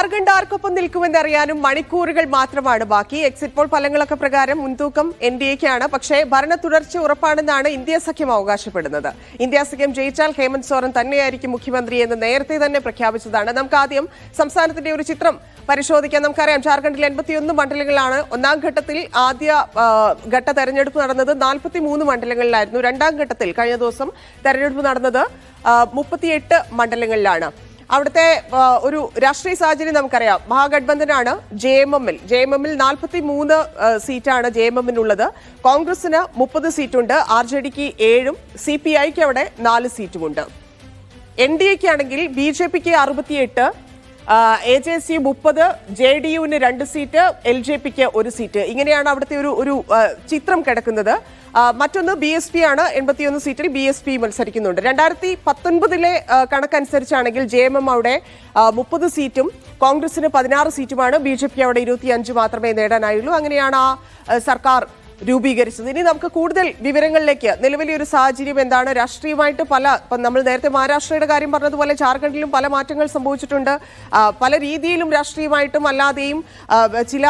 ജാർഖണ്ഡ് ആർക്കൊപ്പം നിൽക്കുമെന്നറിയാനും മണിക്കൂറുകൾ മാത്രമാണ് ബാക്കി. എക്സിറ്റ് പോൾ ഫലങ്ങളൊക്കെ പ്രകാരം മുൻതൂക്കം എൻഡിഎക്കാണ്. പക്ഷേ ഭരണ തുടർച്ച ഉറപ്പാണെന്നാണ് ഇന്ത്യ സഖ്യം അവകാശപ്പെടുന്നത്. ഇന്ത്യ സഖ്യം ജയിച്ചാൽ ഹേമന്ത് സോറൻ തന്നെയായിരിക്കും മുഖ്യമന്ത്രി എന്ന് നേരത്തെ തന്നെ പ്രഖ്യാപിച്ചതാണ്. നമുക്ക് ആദ്യം സംസ്ഥാനത്തിന്റെ ഒരു ചിത്രം പരിശോധിക്കാം. നമുക്കറിയാം ജാർഖണ്ഡിൽ 81 മണ്ഡലങ്ങളിലാണ്. ഒന്നാം ഘട്ടത്തിൽ ആദ്യ ഘട്ട തെരഞ്ഞെടുപ്പ് നടന്നത് 43 മണ്ഡലങ്ങളിലായിരുന്നു. രണ്ടാം ഘട്ടത്തിൽ കഴിഞ്ഞ ദിവസം തെരഞ്ഞെടുപ്പ് നടന്നത് 38 മണ്ഡലങ്ങളിലാണ്. അവിടുത്തെ ഒരു രാഷ്ട്രീയ സാഹചര്യം നമുക്കറിയാം. മഹാഗഡ്ബന്ധനാണ് ജെ എം എമ്മിൽ 43 സീറ്റാണ് ജെ എം എമ്മിനുള്ളത്. കോൺഗ്രസിന് 30 സീറ്റുണ്ട്, RJDക്ക് 7, CPIക്ക് അവിടെ 4 സീറ്റുമുണ്ട്. NDAക്ക് ആണെങ്കിൽ BJPക്ക് 68, AJC 30, JDUവിന് 2 സീറ്റ്, LJPക്ക് 1 സീറ്റ്. ഇങ്ങനെയാണ് അവിടുത്തെ ഒരു ചിത്രം കിടക്കുന്നത്. മറ്റൊന്ന് BSP ആണ്. 81 സീറ്റിൽ BSP മത്സരിക്കുന്നുണ്ട്. 2019 കണക്കനുസരിച്ചാണെങ്കിൽ JMM അവിടെ 30 സീറ്റും കോൺഗ്രസിന് 16 സീറ്റുമാണ്. BJP അവിടെ 25 മാത്രമേ നേടാനായുള്ളൂ. അങ്ങനെയാണ് ആ സർക്കാർ രൂപീകരിച്ചത്. ഇനി നമുക്ക് കൂടുതൽ വിവരങ്ങളിലേക്ക്. നിലവിലെ ഒരു സാഹചര്യം എന്താണ്? രാഷ്ട്രീയമായിട്ട് നമ്മൾ നേരത്തെ മഹാരാഷ്ട്രയുടെ കാര്യം പറഞ്ഞതുപോലെ ജാർഖണ്ഡിലും പല മാറ്റങ്ങൾ സംഭവിച്ചിട്ടുണ്ട്. പല രീതിയിലും രാഷ്ട്രീയമായിട്ടും അല്ലാതെയും ചില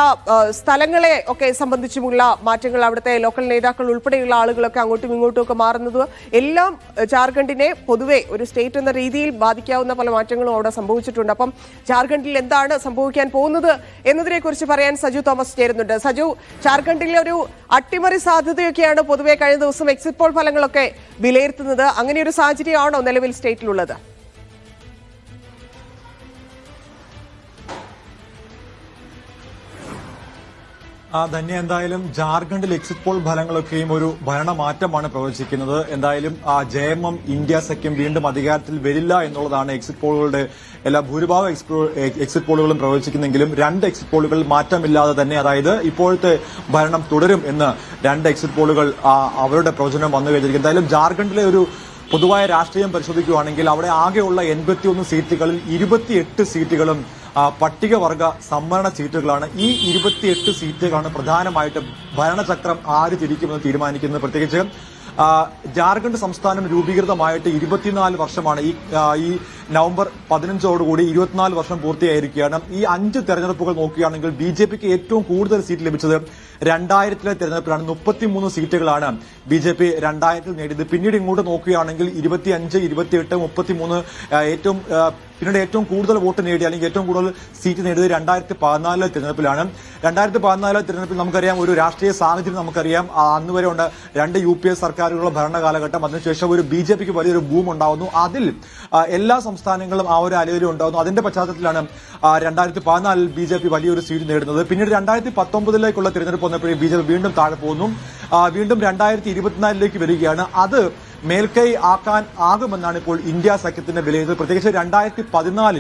സ്ഥലങ്ങളെ ഒക്കെ സംബന്ധിച്ചുമുള്ള മാറ്റങ്ങൾ, അവിടുത്തെ ലോക്കൽ നേതാക്കൾ ഉൾപ്പെടെയുള്ള ആളുകളൊക്കെ അങ്ങോട്ടും ഇങ്ങോട്ടും ഒക്കെ മാറുന്നത് എല്ലാം ജാർഖണ്ഡിനെ പൊതുവെ ഒരു സ്റ്റേറ്റ് എന്ന രീതിയിൽ ബാധിക്കാവുന്ന പല മാറ്റങ്ങളും അവിടെ സംഭവിച്ചിട്ടുണ്ട്. അപ്പം ജാർഖണ്ഡിൽ എന്താണ് സംഭവിക്കാൻ പോകുന്നത് എന്നതിനെ കുറിച്ച് പറയാൻ സജു തോമസ് ചേരുന്നുണ്ട്. സജു, ജാർഖണ്ഡിലെ ഒരു അട്ടിമറി സാധ്യതയൊക്കെയാണ് പൊതുവെ കഴിഞ്ഞ ദിവസം എക്സിറ്റ് പോൾ ഫലങ്ങളൊക്കെ വിലയിരുത്തുന്നത്. അങ്ങനെ ഒരു സാഹചര്യമാണോ നിലവിൽ സ്റ്റേറ്റിലുള്ളത്? തന്നെ എന്തായാലും ജാർഖണ്ഡിൽ എക്സിറ്റ് പോൾ ഫലങ്ങളൊക്കെയും ഒരു ഭരണമാറ്റമാണ് പ്രവചിക്കുന്നത്. എന്തായാലും JMM ഇന്ത്യ സഖ്യം വീണ്ടും അധികാരത്തിൽ വരില്ല എന്നുള്ളതാണ് എക്സിറ്റ് പോളുകളുടെ ഭൂരിഭാഗം എക്സിറ്റ് പോളുകളും പ്രവചിക്കുന്നെങ്കിലും 2 എക്സിറ്റ് പോളുകൾ മാറ്റമില്ലാതെ തന്നെ, അതായത് ഇപ്പോഴത്തെ ഭരണം തുടരും എന്ന് 2 എക്സിറ്റ് പോളുകൾ അവരുടെ പ്രവചനം വന്നു കഴിഞ്ഞിരിക്കും. എന്തായാലും ജാർഖണ്ഡിലെ ഒരു പൊതുവായ രാഷ്ട്രീയം പരിശോധിക്കുകയാണെങ്കിൽ അവിടെ ആകെയുള്ള 81 സീറ്റുകളിൽ 28 സീറ്റുകളും പട്ടികവർഗ സംവരണ സീറ്റുകളാണ്. ഈ 28 സീറ്റുകളാണ് പ്രധാനമായിട്ടും ഭരണചക്രം ആര് തിരിക്കുമെന്ന് തീരുമാനിക്കുന്നത്. പ്രത്യേകിച്ച് ജാർഖണ്ഡ് സംസ്ഥാനം രൂപീകൃതമായിട്ട് 24 വർഷമാണ്. ഈ നവംബർ 15ഓടുകൂടി 24 വർഷം പൂർത്തിയായിരിക്കുകയാണ്. ഈ 5 തെരഞ്ഞെടുപ്പുകൾ നോക്കുകയാണെങ്കിൽ BJPക്ക് ഏറ്റവും കൂടുതൽ സീറ്റ് ലഭിച്ചത് 2000-ലെ തെരഞ്ഞെടുപ്പിലാണ്. 33 സീറ്റുകളാണ് BJP 2000-ൽ നേടിയത്. പിന്നീട് ഇങ്ങോട്ട് നോക്കുകയാണെങ്കിൽ 25, 28, 33 പിന്നീട് ഏറ്റവും കൂടുതൽ വോട്ട് നേടിയ അല്ലെങ്കിൽ ഏറ്റവും കൂടുതൽ സീറ്റ് നേടിയത് 2014-ലെ തെരഞ്ഞെടുപ്പിലാണ്. 2014-ലെ തെരഞ്ഞെടുപ്പിൽ നമുക്കറിയാം ഒരു രാഷ്ട്രീയ സാഹചര്യം നമുക്കറിയാം. അന്ന് വരെ ഉണ്ട് 2 UPA സർക്കാരുകളുടെ ഭരണകാലഘട്ടം. അതിനുശേഷം ഒരു BJPക്ക് വലിയൊരു ബൂം ഉണ്ടാവുന്നു. അതിൽ എല്ലാ സംസ്ഥാനങ്ങളും ആ ഒരു അലയൊലി ഉണ്ടാവുന്നു. അതിന്റെ പശ്ചാത്തലത്തിലാണ് 2014-ൽ BJP വലിയൊരു സീറ്റ് നേടുന്നത്. പിന്നീട് 2019-ലേക്കുള്ള തെരഞ്ഞെടുപ്പ് വന്നപ്പോഴേ BJP വീണ്ടും താഴെ പോകുന്നു. വീണ്ടും 2024-ലേക്ക് വരികയാണ്. അത് മേൽക്കൈ ആക്കാൻ ആകുമെന്നാണ് ഇപ്പോൾ ഇന്ത്യ സഖ്യത്തിന്റെ വിലയിരുത്തൽ. പ്രത്യേകിച്ച് 2014-ൽ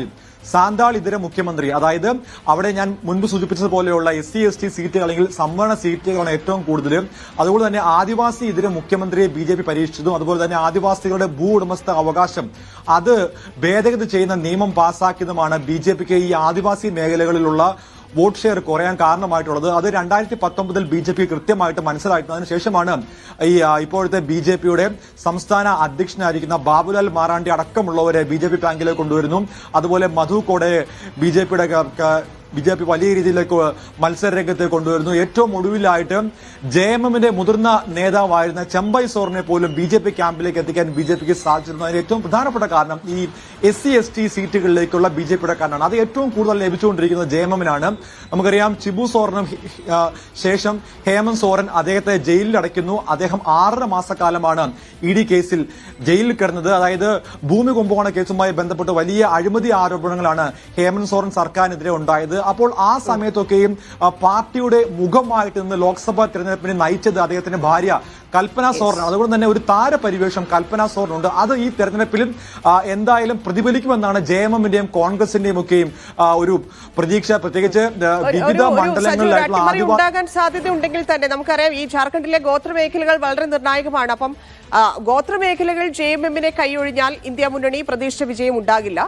സാന്താൾ ഇതര മുഖ്യമന്ത്രി, അതായത് അവിടെ ഞാൻ മുൻപ് സൂചിപ്പിച്ചതുപോലെയുള്ള SC ST സീറ്റുകൾ അല്ലെങ്കിൽ സംവരണ സീറ്റുകളാണ് ഏറ്റവും കൂടുതൽ. അതുകൊണ്ട് തന്നെ ആദിവാസി ഇതര മുഖ്യമന്ത്രിയെ BJP പരീക്ഷിച്ചതും അതുപോലെ തന്നെ ആദിവാസികളുടെ ഭൂ ഉടമസ്ഥ അവകാശം അത് ഭേദഗതി ചെയ്യുന്ന നിയമം പാസാക്കിയതുമാണ് BJPക്ക് ഈ ആദിവാസി മേഖലകളിലുള്ള വോട്ട് ഷെയർ കുറയാൻ കാരണമായിട്ടുള്ളത്. അത് 2019-ൽ BJP കൃത്യമായിട്ട് മനസ്സിലായിട്ട് അതിനുശേഷമാണ് ഇപ്പോഴത്തെ BJPയുടെ സംസ്ഥാന അധ്യക്ഷനായിരിക്കുന്ന ബാബുലാൽ മാറാണ്ടി അടക്കമുള്ളവരെ BJP റാങ്കിലേക്ക് കൊണ്ടുവരുന്നു. അതുപോലെ മധു കോടയെ BJP വലിയ രീതിയിലേക്ക് മത്സര രംഗത്ത് കൊണ്ടുവരുന്നു. ഏറ്റവും ഒടുവിലായിട്ട് JMMന്റെ മുതിർന്ന നേതാവായിരുന്ന ചെമ്പൈ സോറിനെ പോലും BJP ക്യാമ്പിലേക്ക് എത്തിക്കാൻ BJPക്ക് സാധിച്ചിരുന്നു. അതിന് ഏറ്റവും പ്രധാനപ്പെട്ട കാരണം ഈ SC ST സീറ്റുകളിലേക്കുള്ള BJPയുടെ കാരണമാണ്. അത് ഏറ്റവും കൂടുതൽ ലഭിച്ചുകൊണ്ടിരിക്കുന്നത് JMMനാണ്. നമുക്കറിയാം ചിബു സോറിനും ശേഷം ഹേമന്ത് സോറൻ അദ്ദേഹത്തെ ജയിലിൽ അടയ്ക്കുന്നു. അദ്ദേഹം 6.5 മാസക്കാലമാണ് ED കേസിൽ ജയിലിൽ കിടന്നത്. അതായത് ഭൂമി കുംഭകോണ കേസുമായി ബന്ധപ്പെട്ട് വലിയ അഴിമതി ആരോപണങ്ങളാണ് ഹേമന്ത് സോറൻ സർക്കാരിനെതിരെ ഉണ്ടായത്. അപ്പോൾ ആ സമയത്തൊക്കെയും പാർട്ടിയുടെ മുഖമായിട്ട് നിന്ന് ലോക്സഭാ തെരഞ്ഞെടുപ്പിനെ നയിച്ചത് അദ്ദേഹത്തിന്റെ ഭാര്യ കൽപ്പന സോറൻ. അതുകൊണ്ട് തന്നെ ഒരു താരപരിവേഷം കൽപ്പന സോറിനുണ്ട്. അത് ഈ തെരഞ്ഞെടുപ്പിലും എന്തായാലും പ്രതിഫലിക്കുമെന്നാണ് JMMന്റെയും കോൺഗ്രസിന്റെയും ഒക്കെയും ഒരു പ്രതീക്ഷ. പ്രത്യേകിച്ച് വിവിധ മണ്ഡലങ്ങളിലായിട്ടുള്ള ഉണ്ടാകാൻ സാധ്യതയുണ്ടെങ്കിൽ തന്നെ നമുക്കറിയാം ഈ ജാർഖണ്ഡിലെ ഗോത്രമേഖലകൾ വളരെ നിർണായകമാണ്. അപ്പം ഗോത്രമേഖലകൾ JMMനെ കൈയൊഴിഞ്ഞാൽ ഇന്ത്യ മുന്നണി പ്രതീക്ഷിച്ച വിജയം ഉണ്ടാകില്ല.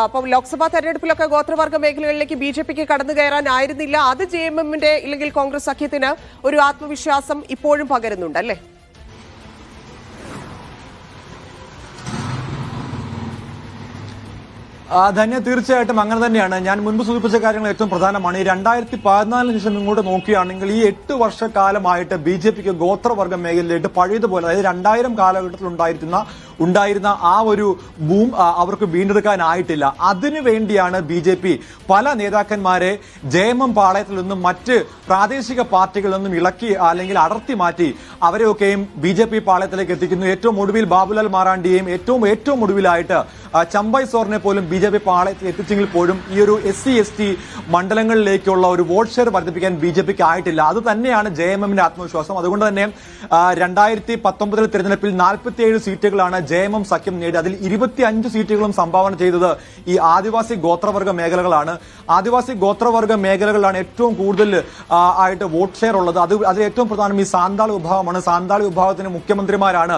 അപ്പം ലോക്സഭാ തെരഞ്ഞെടുപ്പിലൊക്കെ ഗോത്രവർഗ മേഖലകളിലേക്ക് BJPക്ക് കടന്നു കയറാനായിരുന്നില്ല. അത് JMMന്റെ ഇല്ലെങ്കിൽ കോൺഗ്രസ് സഖ്യത്തിന് ഒരു ആത്മവിശ്വാസം ഇപ്പോഴും പകരുന്നുണ്ട് അല്ലേ? ധന്യ, തീർച്ചയായിട്ടും അങ്ങനെ തന്നെയാണ്. ഞാൻ മുൻപ് സൂചിപ്പിച്ച കാര്യങ്ങൾ ഏറ്റവും പ്രധാനമാണ്. ഈ 2014 ശേഷം ഇങ്ങോട്ട് നോക്കുകയാണെങ്കിൽ ഈ 8 വർഷക്കാലമായിട്ട് BJPക്ക് ഗോത്രവർഗ മേഖലയിലേക്ക് പഴയതുപോലെ, അതായത് 2000 കാലഘട്ടത്തിൽ ഉണ്ടായിരുന്ന ആ ഒരു ബൂം അവർക്ക് വീണ്ടെടുക്കാനായിട്ടില്ല. അതിനുവേണ്ടിയാണ് BJP പല നേതാക്കന്മാരെ JMM പാളയത്തിൽ നിന്നും മറ്റ് പ്രാദേശിക പാർട്ടികളിൽ നിന്നും ഇളക്കി അല്ലെങ്കിൽ അടർത്തി മാറ്റി അവരെയൊക്കെയും BJP പാളയത്തിലേക്ക് എത്തിക്കുന്നു. ഏറ്റവും ഒടുവിൽ ബാബുലാൽ മാറാണ്ടിയെയും ഏറ്റവും ഒടുവിലായിട്ട് ചമ്പൈ സോറിനെ പോലും BJP പാളയത്തിൽ എത്തിച്ചെങ്കിൽ പോലും ഈ ഒരു SC/ST മണ്ഡലങ്ങളിലേക്കുള്ള ഒരു വോട്ട് ഷെയർ വർദ്ധിപ്പിക്കാൻ BJPക്ക് ആയിട്ടില്ല. അത് തന്നെയാണ് JMMന്റെ ആത്മവിശ്വാസം. അതുകൊണ്ട് തന്നെ 2019 തിരഞ്ഞെടുപ്പിൽ 47 സീറ്റുകളാണ് JMM സഖ്യം നേടി. അതിൽ 25 സീറ്റുകളും സംഭാവന ചെയ്തത് ഈ ആദിവാസി ഗോത്രവർഗ മേഖലകളാണ്. ആദിവാസി ഗോത്രവർഗ മേഖലകളിലാണ് ഏറ്റവും കൂടുതൽ ആയിട്ട് വോട്ട് ഷെയർ ഉള്ളത്. അത് ഏറ്റവും പ്രധാനം ഈ സാന്താൾ വിഭാഗമാണ്. സാന്താൾ വിഭാഗത്തിന് മുഖ്യമന്ത്രിമാരാണ്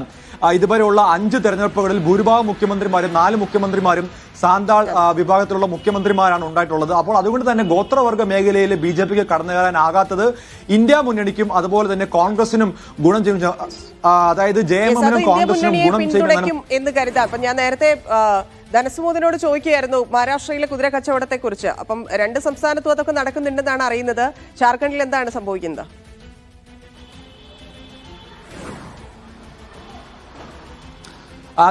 ഇതുവരെയുള്ള 5 തെരഞ്ഞെടുപ്പുകളിൽ ഭൂരിഭാഗം മുഖ്യമന്ത്രിമാരും 4 മുഖ്യമന്ത്രിമാരും സാന്താൾ വിഭാഗത്തിലുള്ള മുഖ്യമന്ത്രിമാരാണ് ഉണ്ടായിട്ടുള്ളത്. അപ്പോൾ അതുകൊണ്ട് തന്നെ ഗോത്രവർഗ മേഖലയിൽ BJPക്ക് കടന്നു കയറാനാകാത്തത് ഇന്ത്യ മുന്നണിക്കും അതുപോലെ തന്നെ കോൺഗ്രസിനും ഗുണം ചെയ്യും. അതായത് JMMനും കോൺഗ്രസിനും ഗുണം ചെയ്യും എന്ന് കരുതാം. അപ്പൊ ഞാൻ നേരത്തെ ധനസുമോദിനോട് ചോദിക്കുകയായിരുന്നു മഹാരാഷ്ട്രയിലെ കുതിര കച്ചവടത്തെ കുറിച്ച്. അപ്പം 2 സംസ്ഥാനത്തും അതൊക്കെ നടക്കുന്നുണ്ടെന്നാണ് അറിയുന്നത്. ജാർഖണ്ഡിൽ എന്താണ് സംഭവിക്കുന്നത്?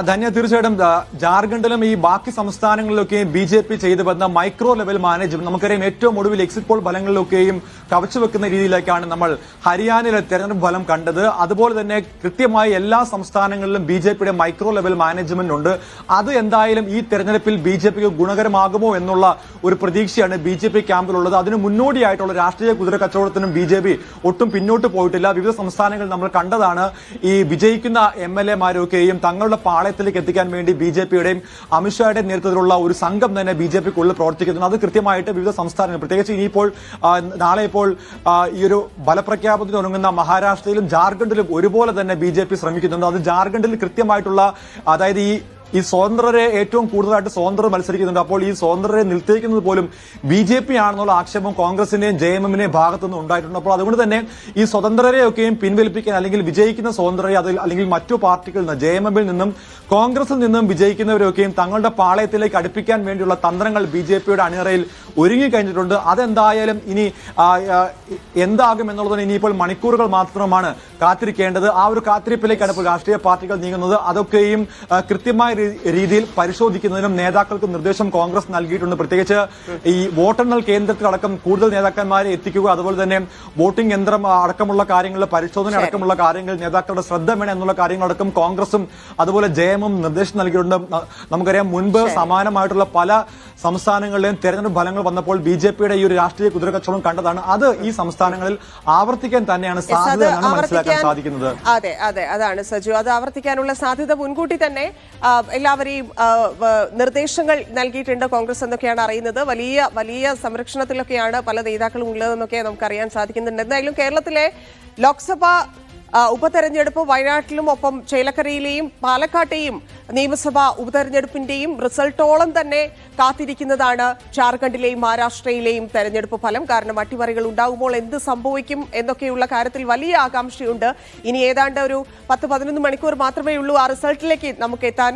ധന്യ, തീർച്ചയായിട്ടും ജാർഖണ്ഡിലും ഈ ബാക്കി സംസ്ഥാനങ്ങളിലൊക്കെയും BJP ചെയ്തു വന്ന മൈക്രോ ലെവൽ മാനേജ്മെന്റ് നമുക്കറിയാം. ഏറ്റവും ഒടുവിൽ എക്സിറ്റ് പോൾ ഫലങ്ങളിലൊക്കെയും കവച്ചുവെക്കുന്ന രീതിയിലേക്കാണ് നമ്മൾ ഹരിയാനയിലെ തെരഞ്ഞെടുപ്പ് ഫലം കണ്ടത്. അതുപോലെ തന്നെ കൃത്യമായി എല്ലാ സംസ്ഥാനങ്ങളിലും BJPയുടെ മൈക്രോ ലെവൽ മാനേജ്മെന്റ് ഉണ്ട്. അത് എന്തായാലും ഈ തെരഞ്ഞെടുപ്പിൽ BJPക്ക് ഗുണകരമാകുമോ എന്നുള്ള ഒരു പ്രതീക്ഷയാണ് BJP ക്യാമ്പിലുള്ളത്. അതിന് മുന്നോടിയായിട്ടുള്ള രാഷ്ട്രീയ കുതിര കച്ചവടത്തിനും BJP ഒട്ടും പിന്നോട്ട് പോയിട്ടില്ല. വിവിധ സംസ്ഥാനങ്ങളിൽ നമ്മൾ കണ്ടതാണ് ഈ വിജയിക്കുന്ന MLA-മാരൊക്കെയും തങ്ങളുടെ പാളയത്തിലേക്ക് എത്തിക്കാൻ വേണ്ടി BJPയുടെയും അമിത്ഷായുടെയും നേതൃത്വത്തിലുള്ള ഒരു സംഘം തന്നെ BJPക്കുള്ളിൽ പ്രവർത്തിക്കുന്നു. അത് കൃത്യമായിട്ട് വിവിധ സംസ്ഥാനങ്ങൾ, പ്രത്യേകിച്ച് ഇനിയിപ്പോൾ നാളെ ഇപ്പോൾ ഈ ഒരു ഫലപ്രഖ്യാപനത്തിന് ഒരുങ്ങുന്ന മഹാരാഷ്ട്രയിലും ജാർഖണ്ഡിലും ഒരുപോലെ തന്നെ BJP ശ്രമിക്കുന്നുണ്ട്. അത് ജാർഖണ്ഡിൽ കൃത്യമായിട്ടുള്ള, അതായത് ഈ സ്വതന്ത്രരെ ഏറ്റവും കൂടുതലായിട്ട് സ്വതന്ത്രർ മത്സരിക്കുന്നുണ്ട്. അപ്പോൾ ഈ സ്വതന്ത്രരെ നിർത്തിയിരിക്കുന്നത് പോലും BJP ആണെന്നുള്ള ആക്ഷേപം കോൺഗ്രസിന്റെയും JMMന്റെയും ഭാഗത്തു നിന്ന് ഉണ്ടായിട്ടുണ്ട്. അപ്പോൾ അതുകൊണ്ട് തന്നെ ഈ സ്വതന്ത്രരെയൊക്കെയും പിൻവലിപ്പിക്കാൻ, അല്ലെങ്കിൽ വിജയിക്കുന്ന സ്വതന്ത്രരെ അല്ലെങ്കിൽ മറ്റു പാർട്ടികളിൽ നിന്ന്, JMMൽ നിന്നും കോൺഗ്രസിൽ നിന്നും വിജയിക്കുന്നവരെയൊക്കെയും തങ്ങളുടെ പാളയത്തിലേക്ക് അടുപ്പിക്കാൻ വേണ്ടിയുള്ള തന്ത്രങ്ങൾ BJPയുടെ അണിയറയിൽ ഒരുങ്ങിക്കഴിഞ്ഞിട്ടുണ്ട്. അതെന്തായാലും ഇനി എന്താകും എന്നുള്ളതിന് ഇനിയിപ്പോൾ മണിക്കൂറുകൾ മാത്രമാണ് കാത്തിരിക്കേണ്ടത്. ആ ഒരു കാത്തിരിപ്പിലേക്കാണ് ഇപ്പോൾ രാഷ്ട്രീയ പാർട്ടികൾ നീങ്ങുന്നത്. അതൊക്കെയും കൃത്യമായ രീതിയിൽ പരിശോധിക്കുന്നതിനും നേതാക്കൾക്ക് നിർദ്ദേശം കോൺഗ്രസ് നൽകിയിട്ടുണ്ട്. പ്രത്യേകിച്ച് ഈ വോട്ടെണ്ണൽ കേന്ദ്രത്തിലടക്കം കൂടുതൽ നേതാക്കന്മാരെ എത്തിക്കുക, അതുപോലെ തന്നെ വോട്ടിംഗ് യന്ത്രം അടക്കമുള്ള കാര്യങ്ങളിൽ പരിശോധന അടക്കമുള്ള കാര്യങ്ങളിൽ നേതാക്കളുടെ ശ്രദ്ധ വേണം എന്നുള്ള കാര്യങ്ങളടക്കം കോൺഗ്രസും അതുപോലെ JMM നിർദ്ദേശം നൽകിയിട്ടുണ്ട്. നമുക്കറിയാം, മുൻപ് സമാനമായിട്ടുള്ള പല സംസ്ഥാനങ്ങളിലെയും തെരഞ്ഞെടുപ്പ് ഫലങ്ങൾ വന്നപ്പോൾ BJPയുടെ ഈ ഒരു രാഷ്ട്രീയ കുതിരക്കച്ചവടം കണ്ടതാണ്. അത് ഈ സംസ്ഥാനങ്ങളിൽ ആവർത്തിക്കാൻ തന്നെയാണ് സാധ്യത എന്നാണ് മനസ്സിലാക്കാൻ സാധിക്കുന്നത്. അതെ, അതാണ് സജു. അത് ആവർത്തിക്കാനുള്ള സാധ്യത മുൻകൂട്ടി തന്നെ എല്ലാവരെയും നിർദ്ദേശങ്ങൾ നൽകിയിട്ടുണ്ട് കോൺഗ്രസ് എന്നൊക്കെയാണ് അറിയുന്നത്. വലിയ സംരക്ഷണത്തിലൊക്കെയാണ് പല നേതാക്കളും ഉള്ളതെന്നൊക്കെ നമുക്കറിയാൻ സാധിക്കുന്നുണ്ട്. എന്തായാലും കേരളത്തിലെ ലോക്സഭാ ഉപതെരഞ്ഞെടുപ്പ് വയനാട്ടിലും ഒപ്പം ചേലക്കരയിലെയും പാലക്കാട്ടെയും നിയമസഭാ ഉപതെരഞ്ഞെടുപ്പിന്റെയും റിസൾട്ടോളം തന്നെ കാത്തിരിക്കുന്നതാണ് ജാർഖണ്ഡിലെയും മഹാരാഷ്ട്രയിലെയും തെരഞ്ഞെടുപ്പ് ഫലം. കാരണം അട്ടിമറികൾ ഉണ്ടാകുമ്പോൾ എന്ത് സംഭവിക്കും എന്നൊക്കെയുള്ള കാര്യത്തിൽ വലിയ ആകാംക്ഷയുണ്ട്. ഇനി ഏതാണ്ട് ഒരു 10-11 മണിക്കൂർ മാത്രമേ ഉള്ളൂ ആ റിസൾട്ടിലേക്ക് നമുക്ക് എത്താൻ.